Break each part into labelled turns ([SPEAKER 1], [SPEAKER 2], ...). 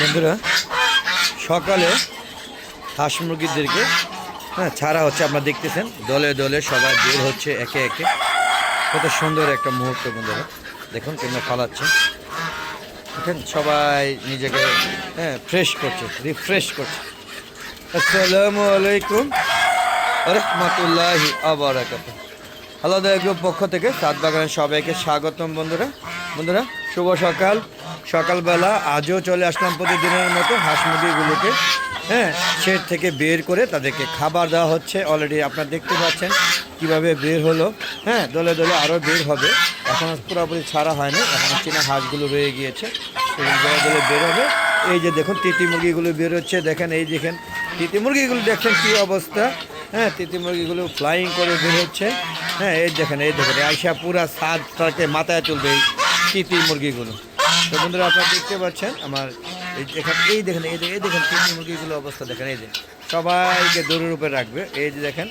[SPEAKER 1] বন্ধুরা সকালে হাঁস মুরগিদেরকে ছাড়া হচ্ছে, আপনারা দেখতেছেন দলে দলে সবাই বের হচ্ছে একে একে। কত সুন্দর একটা মুহূর্ত বন্ধুরা, দেখুন কেমন ফালাচ্ছে। দেখেন সবাই নিজেকে ফ্রেশ করছে, রিফ্রেশ করছে। আসসালামু আলাইকুম রহমতুল্লাহি আবারাকাতুহু। আলাদা গ্রুপ পক্ষ থেকে সাত বাগানের সবাইকে স্বাগতম। বন্ধুরা শুভ সকাল। সকালবেলা আজও চলে আসলাম প্রতিদিনের মতো হাঁস মুরগিগুলোকে শেড থেকে বের করে তাদেরকে খাবার দেওয়া হচ্ছে। অলরেডি আপনারা দেখতে পাচ্ছেন কিভাবে বের হলো। দলে দলে আরও বের হবে, এখন পুরোপুরি ছাড়া হয়নি, এখন চীনা হাঁসগুলো রয়ে গিয়েছে, দলে দলে বের হবে। এই যে দেখুন তিতি মুরগিগুলো বের হচ্ছে, দেখেন এই দেখেন তিতি মুরগিগুলো, দেখছেন কী অবস্থা। তিতি মুরগিগুলো ফ্লাইং করে বের হচ্ছে। এই দেখেন আইসা পুরা ছাদটাকে মাথায় তুলবে এই তিতি মুরগিগুলো। তো বন্ধুরা আপনারা দেখতে পাচ্ছেন আমার এই দেখেন তিতি মুরগিগুলো অবস্থা দেখেন। এই যে সবাইকে দৌড়ের উপরে রাখবে। এই যে দেখেন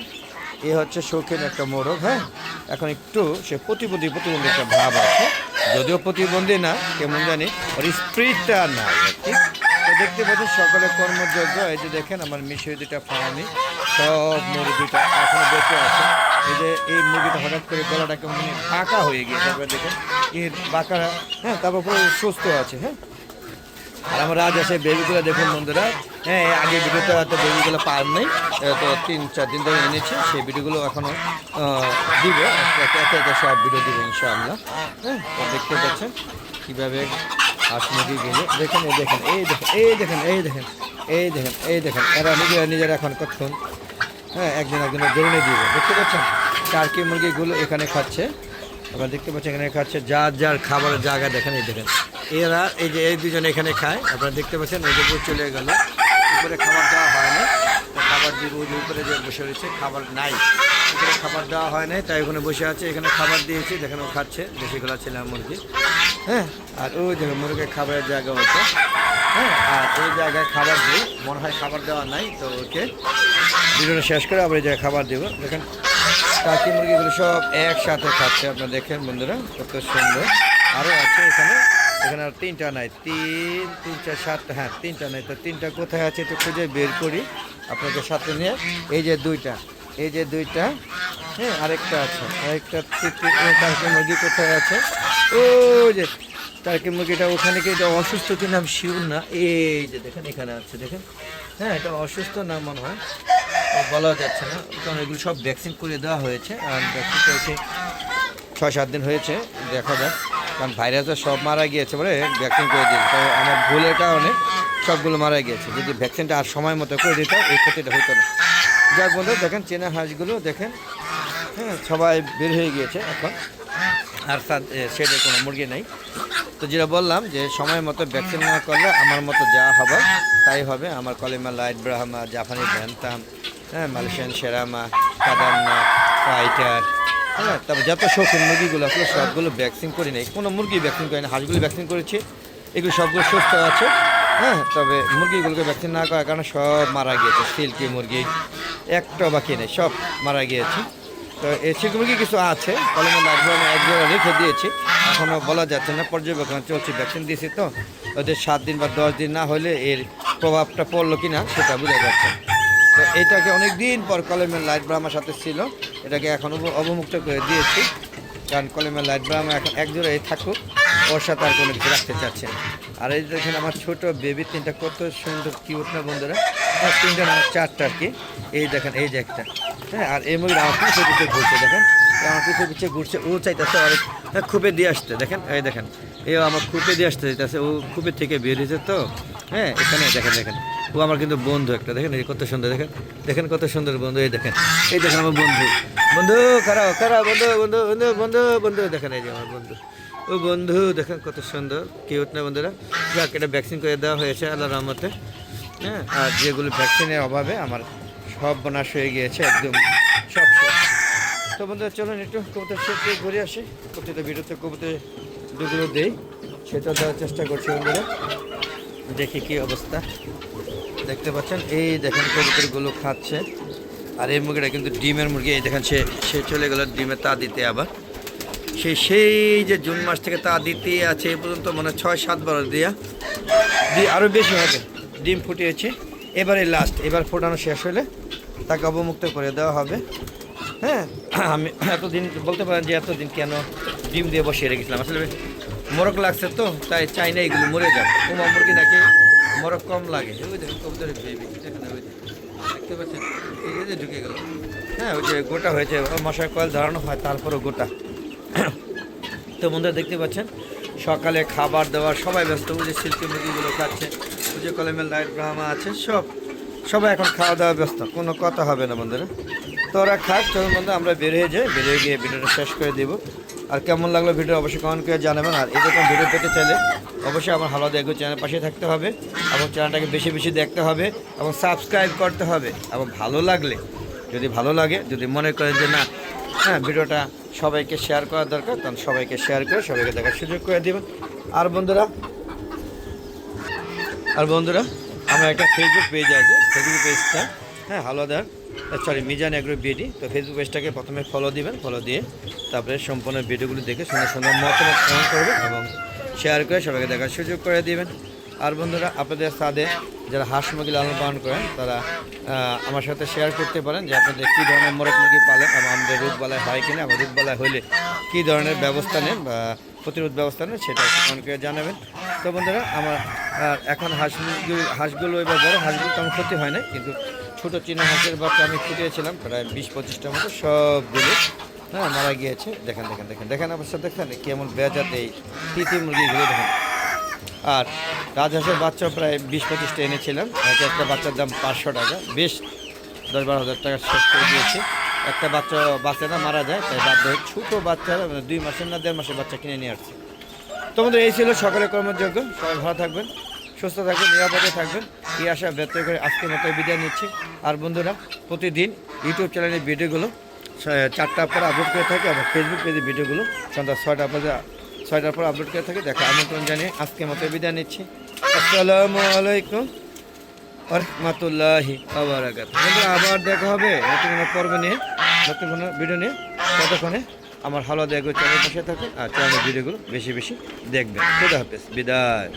[SPEAKER 1] এ হচ্ছে শৌখিন একটা মোরগ। এখন একটু সে প্রতিবন্ধী একটা ভাব আছে, যদিও প্রতিবন্ধী না, কেমন জানি ওর স্প্রিটটা নাই আর কি। তো দেখতে পাচ্ছেন সকলে কর্মযোগ্য। এই যে দেখেন আমার মিশরি দুটা ফার্মি, সব মুরগিটা এখনো বেঁচে আছে। এই যে এই মুরগিটা হঠাৎ করে গলাটা কেমন বাঁকা হয়ে গিয়েছে, তারপরে দেখেন এর বাঁকারা, তারপর পুরো সুস্থ আছে। আর আমার আজ আছে বেবিগুলো দেখুন বন্ধুরা। আগে ভিডিওতে হয়তো বেবিগুলো পার নেই, তো 3-4 দিন ধরে এনেছে, সেই ভিডিওগুলো এখনও দিব, একে সব ভিডিও দিব ইনশাআল্লাহ। তো দেখতে পাচ্ছেন কীভাবে হাঁস মুরগিগুলো দেখেন। এই দেখেন এরা নিজেরা এখন কতক্ষণ একজনের দৌড়ে দিব। দেখতে পাচ্ছেন টার্কি মুরগিগুলো এখানে খাচ্ছে, আপনারা দেখতে পাচ্ছেন এখানে খাচ্ছে। যার খাবারের জায়গা দেখেন। এই দেখেন এরা এই যে এই দুজনে এখানে খায়, আপনারা দেখতে পাচ্ছেন। ওই যে চলে গেল উপরে, খাবার দেওয়া হয় না, খাবার দিব ওই যে উপরে যে বসে রয়েছে, খাবার নাই, উপরে খাবার দেওয়া হয় নাই, তাই ওখানে বসে আছে। এখানে খাবার দিয়েছি, দেখেন ও খাচ্ছে বেশিগুলো ছিল মুরগি। আর ওই দেখেন মুরগির খাবারের জায়গা হচ্ছে। আর ওই জায়গায় খাবার দিই, মনে হয় খাবার দেওয়া নাই, তো ওকে ভিডিওটা শেষ করে আবার এই জায়গায় খাবার দেবো। দেখেন টার্কি মুরগিগুলো সব একসাথে খাচ্ছে, আপনারা দেখেন বন্ধুরা কত সুন্দর। আরও আছে এখানে আর 3টা নাই, 3, 4, 7, 3টা নাই। তো 3টা কোথায় আছে একটু খুঁজে বের করি আপনাদের সাথে নিয়ে। এই যে দুইটা, আরেকটা আছে, আরেকটা টার্কি মুরগি কোথায় আছে? ও যে টার্কি মুরগিটা ওখানে কি এটা অসুস্থ কিনা আমি শিওর না। এই যে দেখেন এখানে আছে, দেখেন এটা অসুস্থ না মনে হয়, বলা যাচ্ছে না, কারণ এগুলো সব ভ্যাকসিন করে দেওয়া হয়েছে। আর ভ্যাকসিন করেছে 6-7 দিন হয়েছে, দেখা যাক, কারণ ভাইরাসও সব মারা গিয়েছে বলে ভ্যাকসিন করে দিয়েছে। তো আমার ভুলের কারণে সবগুলো মারা গিয়েছে, যদি ভ্যাকসিনটা আর সময় মতো করে দিত এই ক্ষতিটা হতো না। যাক বন্ধু দেখেন চেনা হাঁসগুলো দেখেন, সবাই বের হয়ে গিয়েছে এখন, আর শেডে কোনো মুরগি নেই। তো যেটা বললাম যে সময় মতো ভ্যাকসিন না করলে আমার মতো যা হবে তাই হবে। আমার কলিমা, লাইট ব্রাহ্মা, জাপানি ভ্যান্তাম, মালয়েশিয়ান সেরামা, কাদান্না, ফাইটার, তারপর যত শৌখিন মুরগিগুলো আসলে সবগুলো ভ্যাকসিন করি নেই, কোনো মুরগি ভ্যাকসিন করি না, হাঁসগুলো ভ্যাকসিন করেছি, এগুলো সবগুলো সুস্থ আছে। তবে মুরগিগুলোকে ভ্যাকসিন না করার কারণে সব মারা গিয়েছে। সিল্কি মুরগি একটা বাকি নেই, সব মারা গিয়েছে। তো এই সিল্কি মুরগি কিছু আছে, কলমে লাগবে, আমি এক জায়গায় রেখে দিয়েছি, এখনও বলা যাচ্ছে না, পর্যবেক্ষণ চলছে। ভ্যাকসিন দিয়েছি তো ওদের 7 দিন বা 10 দিন না হলে এর প্রভাবটা পড়লো কি না সেটা বোঝা যাচ্ছে। তো এটাকে অনেক দিন পর কলমের লাইট ব্রাহ্মার সাথে ছিল, এটাকে এখন অবমুক্ত করে দিয়েছি, কারণ কলমের লাইট ব্রাহ্মা এখন এক জোড়াই থাকুক, ওর সাথে আর কোনো কিছু রাখতে চাচ্ছে না। আর এই দেখেন আমার ছোট বেবি 3টা কত সুন্দর কিউট না বন্ধুরা, 3টা না 4টা আর কি। এই দেখেন এই যে একটা, আর এই মুরগির আমার পিছিয়ে ঘুরছে, দেখেন আমার পিছিয়ে ঘুরছে, ও চাইতেছে আর খুপে দিয়ে আসতে। দেখেন এই দেখেন এও আমার খুপে দিয়ে আসতে চাইতেছে, ও খুপে থেকে বের হয়েছে তো। এখানে দেখেন ও আমার কিন্তু বন্ধু একটা, দেখেন এই কত সুন্দর, দেখেন কত সুন্দর বন্ধু। এই দেখেন আমার বন্ধু খারাপ বন্ধু, দেখেন এই যে আমার বন্ধু, ও বন্ধু দেখেন কত সুন্দর কিউট না বন্ধুরা। যাক এটা ভ্যাকসিন করে দেওয়া হয়েছে আল্লাহর রহমতে। আর যেগুলো ভ্যাকসিনের অভাবে আমার সব বনাশ হয়ে গিয়েছে, একদম সব শেষ। তো বন্ধুরা চলুন একটু কবুতর শেষে ঘুরে আসি, প্রতিটা ভিডিওতে কবুতর যেগুলো দেই সেটা দেওয়ার চেষ্টা করছি বন্ধুরা। দেখি কি অবস্থা, দেখতে পাচ্ছেন এই দেখেন কবুতরগুলো খাচ্ছে। আর এই মুরগিটা কিন্তু ডিমের মুরগি, এই দেখেন সে চলে গেল ডিমে তা দিতে। আবার সেই যে জুন মাস থেকে তা দিতে আছে এ পর্যন্ত মানে 6-7 বার আরও বেশি হবে। ডিম ফুটিয়েছে, এবারে লাস্ট, এবার ফোটানো শেষ হলে তাকে অবমুক্ত করে দেওয়া হবে। হ্যাঁ, আমি এতদিন বলতে পারেন যে এতদিন কেন ডিম দিয়ে বসিয়ে রেখেছিলাম, আসলে মোরগ লাগছে তো, তাই চাই না এগুলো মরে যাবে। কুমা মুরগি নাকি মোরগ কম লাগে। ওই দেখুন কবুতরের বেবি, দেখেন ওই দেখতে পাচ্ছেন, এই যে ঢুকে গেল। হ্যাঁ, ওই যে গোটা হয়েছে, মশার কয়েল ধরানো হয় তারপরও গোটা। তো বন্ধুরা দেখতে পাচ্ছেন সকালে খাবার দেওয়ার সবাই ব্যস্ত। ওই যে সিল্কি মুরগিগুলো খাচ্ছে, ওই যে কলেমের লাইট ব্রাহ্মা আছে, সবাই এখন খাওয়া দাওয়া ব্যস্ত, কোনো কথা হবে না বন্ধুরা। তো ওরা খাক, চলুন বন্ধু আমরা বের হয়ে যাই, বের হয়ে গিয়ে ভিডিওটা শেষ করে দেব। আর কেমন লাগলো ভিডিও অবশ্যই কমেন্ট করে জানাবেন। আর এরকম ভিডিও পেতে চাইলে অবশ্যই আমার হালাদা এগো চ্যানেল পাশে থাকতে হবে এবং চ্যানেলটাকে বেশি বেশি দেখতে হবে এবং সাবস্ক্রাইব করতে হবে। এবং ভালো লাগলে, যদি ভালো লাগে, যদি মনে করেন যে না হ্যাঁ ভিডিওটা সবাইকে শেয়ার করা দরকার, তখন সবাইকে শেয়ার করে সবাইকে দেখার সুযোগ করে দেবেন। আর বন্ধুরা আমার একটা ফেসবুক পেজ আছে, ফেসবুক পেজটা হ্যাঁ হালাদার মিজান এগ্রো বিডি। তো ফেসবুক পেজটাকে প্রথমে ফলো দিবেন, ফলো দিয়ে তারপরে সম্পূর্ণ ভিডিওগুলো দেখে সুন্দর সুন্দর মতামত কমেন্ট করবেন এবং শেয়ার করে সবাইকে দেখার সুযোগ করে দিবেন। আর বন্ধুরা আপনাদের সাথে যারা হাঁস মুরগি লালন পালন করেন তারা আমার সাথে শেয়ার করতে পারেন যে আপনাদের কী ধরনের মোরগ মুরগি পালেন এবং আমাদের রোগবালায় হয় কিনা, এবং রোগবালায় হলে কী ধরনের ব্যবস্থা নেন বা প্রতিরোধ ব্যবস্থা নেন, সেটা কমেন্ট করে জানাবেন। তো বন্ধুরা আমার এখন হাঁসগুলো এবার বড় হাঁসগুলো তেমন ক্ষতি হয় না, কিন্তু ছোটো চীনা হাঁসের বাচ্চা আমি ফুটিয়েছিলাম প্রায় 20-25টার মতো, সবগুলো হ্যাঁ মারা গিয়েছে। দেখেন অবস্থা, দেখেন কেমন বেজাত এই তিতি মুরগিগুলো দেখেন। আর রাজহাঁসের বাচ্চা প্রায় 20-25টা এনেছিলাম, একটা বাচ্চার দাম 500 টাকা, বেশ 10-12 হাজার টাকা শেষ করে দিয়েছে। একটা বাচ্চাটা মারা যায়, তাই বাধ্য হয়ে ছোটো বাচ্চারা 2 মাসের না 1.5 মাসের বাচ্চা কিনে নিয়ে আসছে। তোমাদের এই ছিল সকালে কর্মযোগ্য। সবাই ভালো থাকবেন, সুস্থ থাকবেন, নিরাপদে থাকবেন, এই আশা ব্যক্ত করে আজকের মতো বিদায় নিচ্ছি। আর বন্ধুরা প্রতিদিন ইউটিউব চ্যানেলের ভিডিওগুলো 4টার পর আপলোড করে থাকে এবং ফেসবুক পেজের ভিডিওগুলো সন্ধ্যা 6টার পর আপলোড করে থাকে। দেখা আমন্ত্রণ জানিয়ে আজকের মতো বিদায় নিচ্ছি। আসসালামু আলাইকুম ওয়া রাহমাতুল্লাহি ওয়া বারাকাতুহু। বন্ধুরা আবার দেখা হবে নতুন কোনো পর্ব নিয়ে, নতুন কোনো ভিডিও নিয়ে। ততক্ষণে আমার হালাদা এগো চ্যানেল পাশে থাকুন আর চ্যানেলের ভিডিওগুলো বেশি বেশি দেখবেন। খুদা হাফেজ, বিদায়।